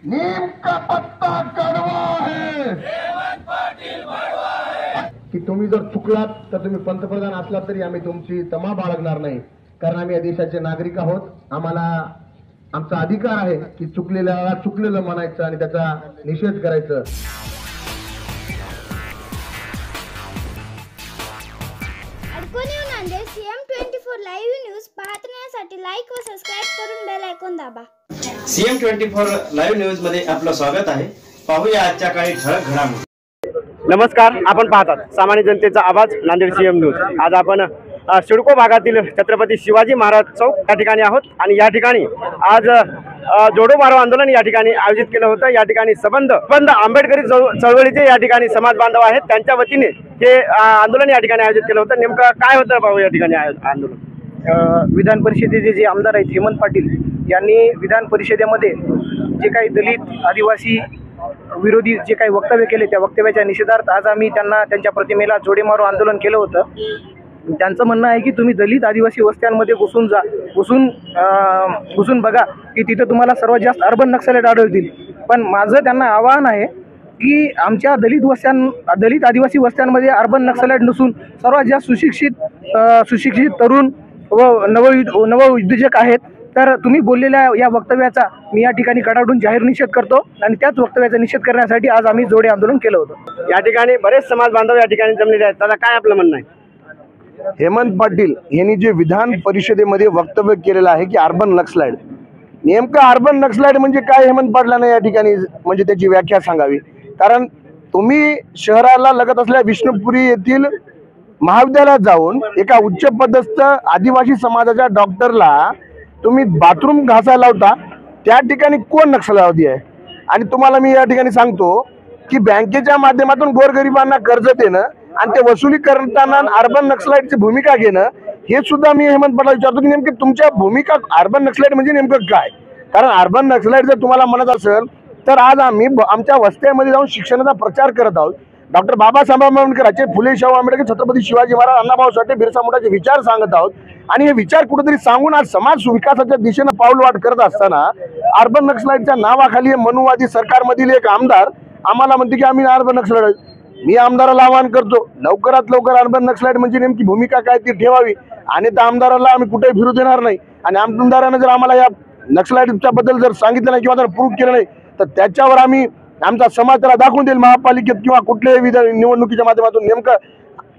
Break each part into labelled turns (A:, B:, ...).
A: नीम का पत्ता कड़वा है, की तुम्ही जर चुकलात तर तुम्ही पंतप्रधान असलात तरी आम्ही तुमची तमा बाळगणार नाही, कारण आम्ही या देशाचे नागरिक आहोत। आम्हाला आमचा अधिकार आहे की चुकलेल्याला चुकलेलं म्हणायचं आणि त्याचा निषेध करायचं।
B: CM24 लाईव्ह न्यूज पाहण्यासाठी लाईक व सबस्क्राइब करून बेल आयकॉन दाबा।
C: CM24 लाईव्ह न्यूज मध्ये आपलं स्वागत आहे। पाहूया आजच्या काही ठळक घडामोडी।
D: नमस्कार, आपण पाहतात सामान्य जनतेचा आवाज नांदेड CM न्यूज। आज आपण सिडको भागातील छत्रपती शिवाजी महाराज चौक या ठिकाणी आहोत आणि या ठिकाणी आज जोडो मारो आंदोलन या ठिकाणी आयोजित केलं होतं। या ठिकाणी संबंध आंबेडकरी चळवळीचे या ठिकाणी समाज बांधव आहेत, त्यांच्या वतीने हे आंदोलन या ठिकाणी आयोजित केलं होतं। नेमकं काय होतं पाहू या ठिकाणी आंदोलन।
E: विधान परिषदेचे जे आमदार आहेत हेमंत पाटील यांनी विधान परिषदेमध्ये जे काही दलित आदिवासी विरोधी जे काही वक्तव्य केले त्या वक्तव्याच्या निषेधार्थ आज आम्ही त्यांच्या प्रतिमेला जोडे मारो आंदोलन केलं होतं। त्यांचं म्हणणं आहे की तुम्ही दलित आदिवासी वस्त्यांमध्ये घुसून बघा की तिथे तुम्हाला सर्वात जास्त अर्बन नक्सलाईट आढळतील। पण माझं त्यांना आवाहन आहे की आमच्या दलित आदिवासी वस्त्यांमध्ये अर्बन नक्सलाईट नसून सर्वात जास्त सुशिक्षित तरुण व नवउद्योजक आहेत। तर तुम्ही बोललेल्या या वक्तव्याचा मी या ठिकाणी कडाडून जाहीर निषेध करतो आणि त्याच वक्तव्याचा निषेध करण्यासाठी आज आम्ही जोडे आंदोलन केलं होतं।
D: या ठिकाणी बरेच समाज बांधव या ठिकाणी जमलेले आहेत, त्याला काय आपलं म्हणणं आहे?
A: हेमंत पाटील यांनी जे विधान परिषदेमध्ये वक्तव्य केलेलं आहे की अर्बन नक्सलाईट, नेमकं अर्बन नक्सलाईट म्हणजे काय हेमंत पाटलांना या ठिकाणी म्हणजे त्याची व्याख्या सांगावी। कारण तुम्ही शहराला लगत असलेल्या विष्णुपुरी येथील महाविद्यालयात जाऊन एका उच्च पदस्थ आदिवासी समाजाच्या डॉक्टरला तुम्ही बाथरूम घासायला लावता, त्या ठिकाणी कोण नक्षलवादी आहे? आणि तुम्हाला मी या ठिकाणी सांगतो की बँकेच्या माध्यमातून गोरगरिबांना कर्ज देणं आणि ते वसुली करताना अर्बन नक्सलाईटची भूमिका घेणं, हे सुद्धा मी हेमंत पाटला विचारतो की नेमकी तुमच्या भूमिका अर्बन नक्सलाईट म्हणजे नेमकं काय? कारण अर्बन नक्सलाईट जर तुम्हाला म्हणत असेल तर आज आम्ही आमच्या वस्त्यांमध्ये जाऊन शिक्षणाचा प्रचार करत आहोत। डॉक्टर बाबासाहेब आंबेडकरांचे, फुले शाहू आंबेडकर, छत्रपती शिवाजी महाराज, अण्णाभाऊ साठे, बिरसा मुंडाचे विचार सांगत आहोत आणि हे विचार कुठेतरी सांगून आज समाज विकासाच्या दिशेनं पाऊलवाट करत असताना अर्बन नक्सलाईटच्या नावाखाली मनुवादी सरकारमधील एक आमदार आम्हाला म्हणते की आम्ही अर्बन नक्सलाईट। मी आमदाराला आवाहन करतो लवकरात लवकर अर्बन नक्सलाईट म्हणजे नेमकी भूमिका काय ती ठेवावी आणि त्या आमदाराला आम्ही कुठेही फिरू देणार नाही। आणि आमदाराने जर आम्हाला या नक्सलाईटच्या बद्दल जर सांगितलं नाही किंवा जर प्रूव्ह केलं नाही तर त्याच्यावर आम्ही आमचा समाज त्याला दाखवून देईल महापालिकेत किंवा कुठल्याही निवडणुकीच्या माध्यमातून नेमकं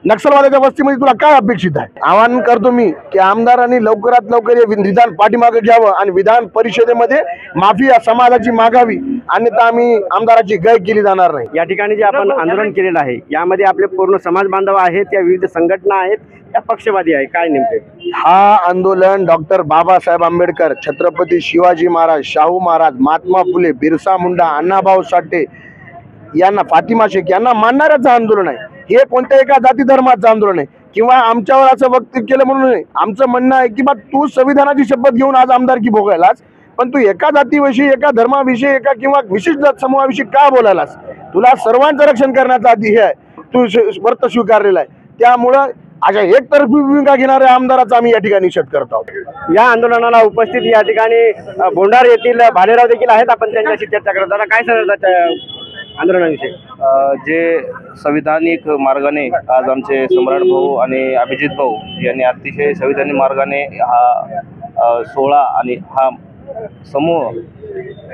A: नक्षलवाद्याच्या वस्तीमध्ये तुला काय अपेक्षित आहे। आवाहन करतो मी की आमदारांनी लवकरात लवकर हे विधान पाठीमागे घ्यावं आणि विधान परिषदेमध्ये माफी या समाजाची मागावी, अन्यथा आम्ही आमदाराची गय केली जाणार नाही।
D: या ठिकाणी जे आपण आंदोलन केलेलं आहे यामध्ये आपले पूर्ण समाज बांधव आहेत, या विविध संघटना आहेत, या पक्षवादी आहे, काय नेमके?
A: हा आंदोलन डॉक्टर बाबासाहेब आंबेडकर, छत्रपती शिवाजी महाराज, शाहू महाराज, महात्मा फुले, बिरसा मुंडा, अण्णाभाऊ साठे यांना, फातिमा शेख यांना मानणाऱ्याचं आंदोलन आहे। हे कोणत्या एका जाती धर्माचं आंदोलन आहे किंवा आमच्यावर असं वक्तव्य केलं म्हणून नाही। आमचं म्हणणं आहे की बा तू संविधानाची शपथ घेऊन आज आमदारकी भोगायलास, पण तू एका जातीविषयी, एका धर्माविषयी, एका किंवा विशिष्ट जात समूहाविषयी का बोलायलास? तुला सर्वांचं रक्षण करण्याचा अधिकार आहे, तू व्रत स्वीकारलेला आहे। त्यामुळं अशा एकतर्फी भूमिका घेणाऱ्या आमदाराचा आम्ही या ठिकाणी निषेध करत आहोत।
D: या आंदोलनाला उपस्थित या ठिकाणी बोंडार येथील भालेराव देखील आहेत, आपण त्यांच्याशी चर्चा करत आहोत। काय सांगतात आंदोलनाविषयी?
F: जे संविधानिक मार्गाने आज आमचे सम्राट भाऊ आणि अभिजित भाऊ यांनी अतिशय संविधानिक मार्गाने हा सोहळा आणि हा समूह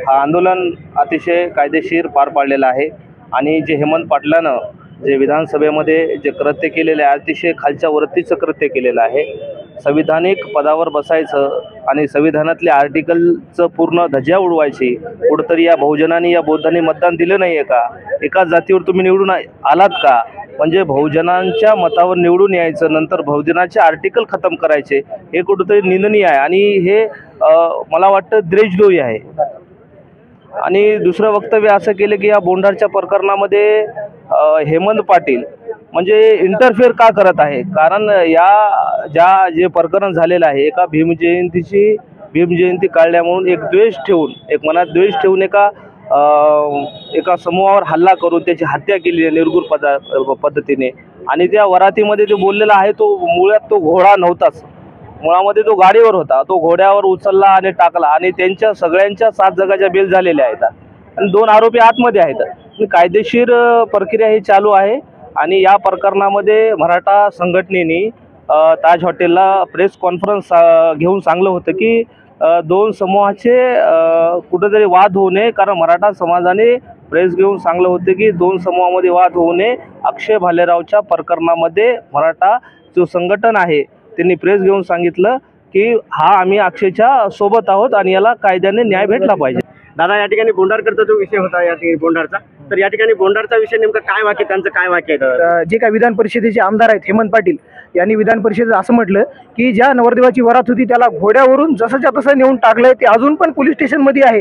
F: हा आंदोलन अतिशय कायदेशीर पार पाडलेला आहे। आणि जे हेमंत पाटलानं जे विधानसभेमध्ये जे कृत्य केलेलं आहे अतिशय खालच्या वरतीचं कृत्य केलेलं आहे। संविधानिक पदावर बसायचं आणि संविधानातल्या आर्टिकलचं पूर्ण धज्जा उडवायची। कुठंतरी या बहुजनांनी, या बौद्धांनी मतदान दिलं नाही आहे का? एकाच जातीवर तुम्ही निवडून आलात का? म्हणजे बहुजनांच्या मतावर निवडून यायचं, नंतर बहुजनाचे आर्टिकल खतम करायचे, हे कुठंतरी निंदनीय आहे आणि हे मला वाटतं देशद्रोही आहे। आणि दुसरं वक्तव्य असं केलं की या बोंडारच्या प्रकरणामध्ये हेमंत पाटील म्हणजे इंटरफेअर का करत आहे? कारण जे प्रकरण झालेलं आहे एका भीम जयंती काढल्या म्हणून एक द्वेष ठेवून, एक मनात द्वेष ठेवून एका समूहावर हल्ला करून त्याची हत्या केली आहे निर्गुण पद्धतीने। आणि त्या वरातीमध्ये जो बोललेला आहे तो मुळात तो घोडा नव्हताच, मुळामध्ये तो गाडीवर होता, तो घोड्यावर उचलला आणि टाकला आणि त्यांच्या सगळ्यांच्या 7 जगाच्या बेल झालेल्या आहेत। आणि 2 आरोपी आतमध्ये आहेत. कायदेशीर प्रक्रिया ही चालू आहे आणि या प्रकरणामध्ये मराठा संघटनेने ताज हॉटेलला प्रेस कॉन्फरन्स घेऊन सांगलं होतं की 2 समूहाचे कुठेतरी वाद होऊ नये, कारण मराठा समाजाने प्रेस घेऊन सांगलं होतं की 2 समूहामध्ये वाद होऊ नये. अक्षय भालेरावच्या प्रकरणामध्ये मराठा जो संघटन आहे त्यांनी प्रेस घेऊन सांगितलं की आम्ही अक्षयच्या सोबत आहोत आणि याला कायद्याने न्याय भेटला पाहिजे.
D: दादा, या ठिकाणी बोंडारकरचा जो विषय होता या ठिकाणी बोंडारचा, तर या ठिकाणी बोंडारचा विषय नेमकं काय वाक्य, त्यांचं काय वाक्य आहे?
E: जे काही विधान परिषदेचे आमदार आहेत हेमंत पाटील यांनी विधान परिषदेत असं म्हटलं की ज्या नवरदेवाची वरात होती त्याला घोड्यावरून जसंच्या तसं नेऊन टाकलंय, ते अजून पण पोलीस स्टेशनमध्ये आहे.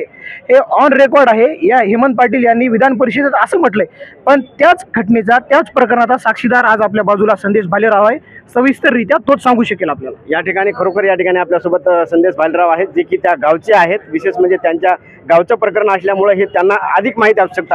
E: हे ऑन रेकॉर्ड आहे. या हेमंत पाटील यांनी विधान परिषदेत असं म्हटलंय. पण त्याच घटनेचा, त्याच प्रकरणाचा साक्षीदार आज आपल्या बाजूला संदेश भालेराव आहे. सविस्तररित्या तोच सांगू शकेल आपल्याला.
D: या ठिकाणी खरोखर या ठिकाणी आपल्यासोबत संदेश भालेराव आहेत, जे की त्या गावचे आहेत. विशेष म्हणजे त्यांच्या गावचं प्रकरण असल्यामुळे हे त्यांना अधिक माहिती असू शकतं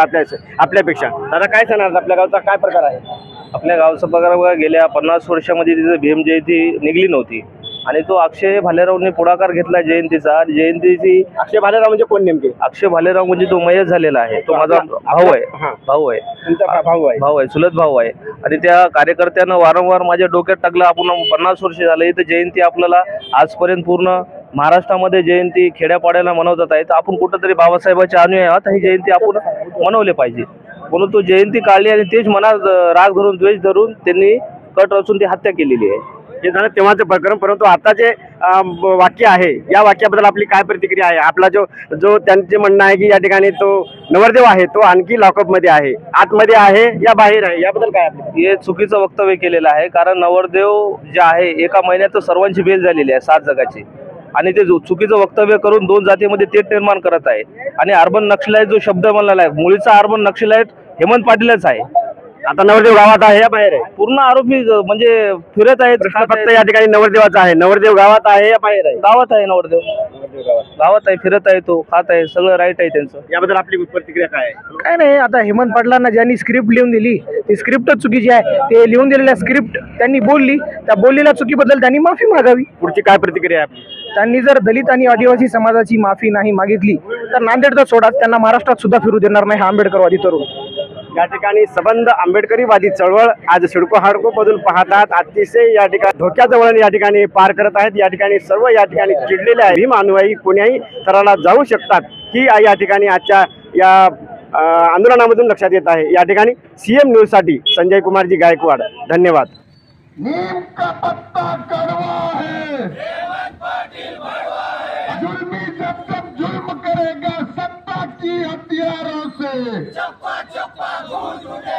D: आपल्यापेक्षा. दादा, काय सांगणार आपल्या गावचा काय प्रकार आहे?
F: आपल्या गावचा प्रकार गेल्या 50 वर्षामध्ये तिथे भीम जयंती निघली नव्हती आणि तो अक्षय भालेरावने पुढाकार घेतला जयंतीचा. जयंतीची
D: अक्षय भालेराव म्हणजे कोण नेमके?
F: अक्षय भालेराव म्हणजे तो मयत झालेला आहे, तो माझा भाऊ आहे.
D: तुमचा भाऊ आहे?
F: चुलत भाऊ आहे. आणि त्या कार्यकर्त्यानं वारंवार माझ्या डोक्यात टाकलं, आपण 50 वर्ष झाले तर जयंती आपल्याला आजपर्यंत पूर्ण महाराष्ट्रामध्ये जयंती खेड्यापाड्याला मनवतात आहे, तर आपण कुठंतरी बाबासाहेबांच्या अनुयायी आहात, ही जयंती आपण मनवले पाहिजे. म्हणून तो जयंती काढली आणि तेच मनात राग धरून, द्वेष धरून त्यांनी कट रचून ती हत्या केलेली आहे.
D: हे झालं तेव्हाचं प्रकरण. परंतु आता जे वाक्य आहे, या वाक्याबद्दल आपली काय प्रतिक्रिया आहे? आपला जो त्यांचे म्हणणं आहे की या ठिकाणी तो नवरदेव आहे तो आणखी लॉकअपमध्ये आहे, आतमध्ये आहे या बाहेर आहे, याबद्दल काय आपलं?
F: हे चुकीचं वक्तव्य केलेलं आहे. कारण नवरदेव जे आहे एका महिन्यात सर्वांची बेल झालेली आहे 7 जगाची, आणि ते चुकीचं वक्तव्य करून 2 जातीमध्ये तेढ निर्माण करत आहे. आणि अर्बन नक्षलाईट जो शब्द म्हणलेला आहे, मुळीचा अर्बन नक्षलाईट हेमंत पाटीलच आहे.
D: आता नवरदेव गावात आहे या बाहेर आहे?
F: पूर्ण आरोपी म्हणजे फिरत आहेत.
D: फक्त या ठिकाणी नवरदेवाचा आहे. नवरदेव गावात आहे या बाहेर आहे?
F: गावात आहे. नवरदेव गावात आहे, फिरत आहे, तो खात आहे, सगळं राईट आहे त्यांचं.
D: याबद्दल आपली प्रतिक्रिया काय आहे?
E: काय नाही, आता हेमंत पाटलांना ज्यांनी स्क्रिप्ट लिहून दिली ती स्क्रिप्टच चुकीची आहे. ते लिहून दिलेल्या स्क्रिप्ट त्यांनी बोलली, त्या बोललेल्या चुकीबद्दल त्यांनी माफी मागावी.
D: पुढची काय प्रतिक्रिया आहे आपली?
E: त्यांनी जर दलित आणि आदिवासी समाजाची माफी नाही मागितली तर नांदेडचा सोडा त्यांना महाराष्ट्रात सुद्धा फिरू देणार नाही हा आंबेडकरवादी तरुण.
D: या ठिकाणी सबंध आंबेडकरीवादी चळवळ आज सिडको हाडको मधून पाहतात. अतिशय या ठिकाणी धोक्याचं वळण या ठिकाणी पार करत आहेत. या ठिकाणी सर्व या ठिकाणी चिडलेले आहे. भीम अनुयायी कोण्याही थराला जाऊ शकतात ही या ठिकाणी आजच्या या आंदोलनामधून लक्षात येत आहे. या ठिकाणी CM न्यूज साठी संजय कुमारजी गायकवाड, धन्यवाद.
G: नीम का पत्ता कड़वा है, जुल्मी जब जुल्म करेगा सत्ता की हथियारों से, चप्पा चप्पा गूंज उठे